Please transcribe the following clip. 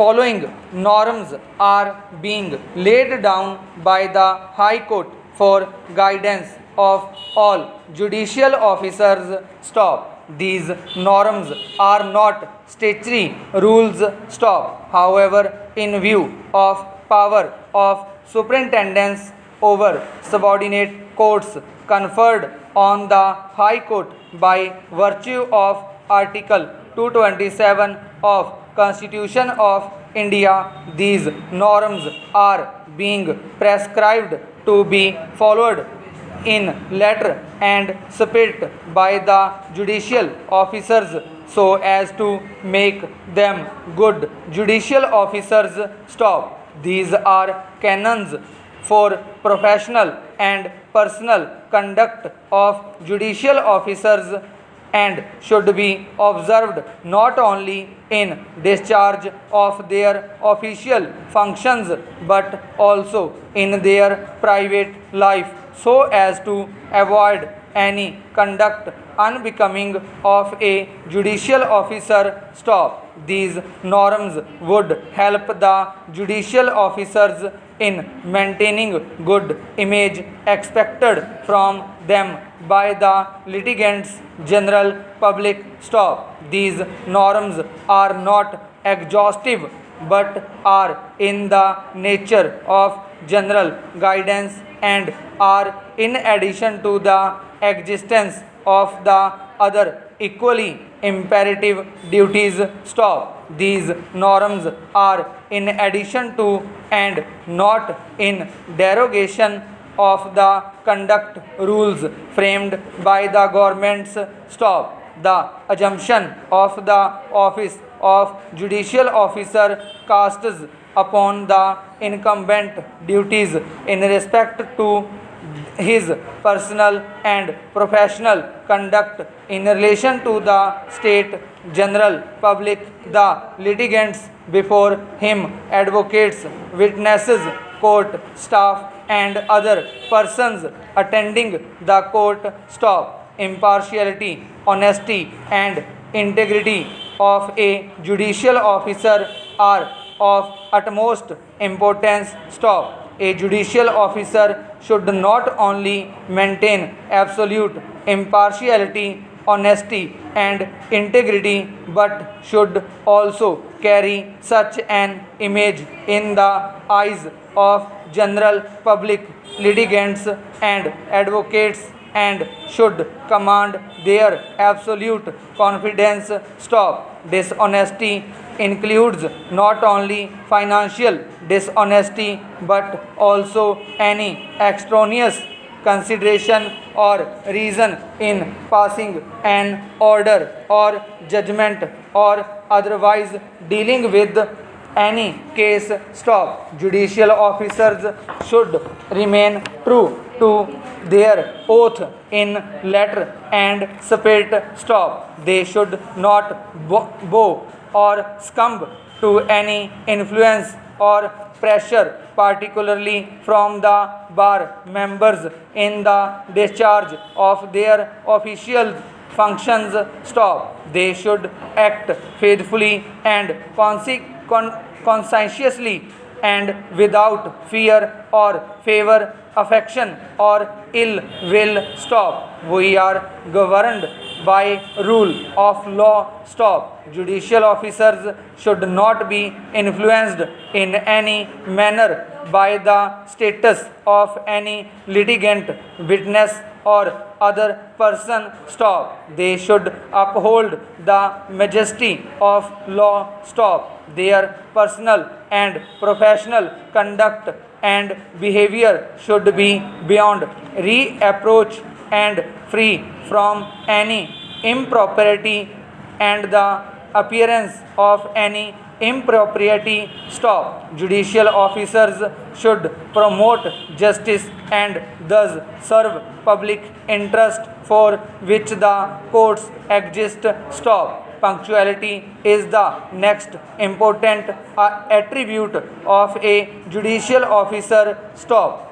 following norms are being laid down by the High Court for guidance of all judicial officers. Stop. These norms are not statutory rules. Stop. However, in view of power of superintendence over subordinate courts conferred on the High Court by virtue of Article 227 of Constitution of India, these norms are being prescribed to be followed in letter and spirit by the judicial officers so as to make them good judicial officers. Stop. These are canons for professional and personal conduct of judicial officers and should be observed not only in discharge of their official functions but also in their private life so as to avoid any conduct unbecoming of a judicial officer. Stop. These norms would help the judicial officers in maintaining good image expected from them by the litigants general public. Stop. These norms are not exhaustive but are in the nature of general guidance and are in addition to the existence of the other equally imperative duties. Stop. These norms are in addition to and not in derogation of the conduct rules framed by the governments. Stop. The assumption of the office of judicial officer casts upon the incumbent duties in respect to his personal and professional conduct in relation to the state general public, the litigants before him, advocates, witnesses, court staff and other persons attending the court. Stop. Impartiality, honesty and integrity of a judicial officer are of utmost importance. Stop. A judicial officer should not only maintain absolute impartiality, honesty and integrity but should also carry such an image in the eyes of general public, litigants and advocates and should command their absolute confidence. Stop. Dishonesty includes not only financial dishonesty but also any extraneous consideration or reason in passing an order or judgment or otherwise dealing with any case. Stop. Judicial officers should remain true to their oath in letter and spirit. Stop. They should not bow or succumb to any influence or pressure, particularly from the bar members in the discharge of their official functions. Stop. They should act faithfully and conscientiously and without fear or favor, affection or ill will. Stop. We are governed by rule of law. Stop. Judicial officers should not be influenced in any manner by the status of any litigant, witness or other person. Stop. They should uphold the majesty of law. Stop. Their personal and professional conduct and behavior should be beyond reproach and free from any impropriety and the appearance of any impropriety. Stop. Judicial officers should promote justice and thus serve public interest for which the courts exist. Stop. Punctuality is the next important attribute of a judicial officer. Stop.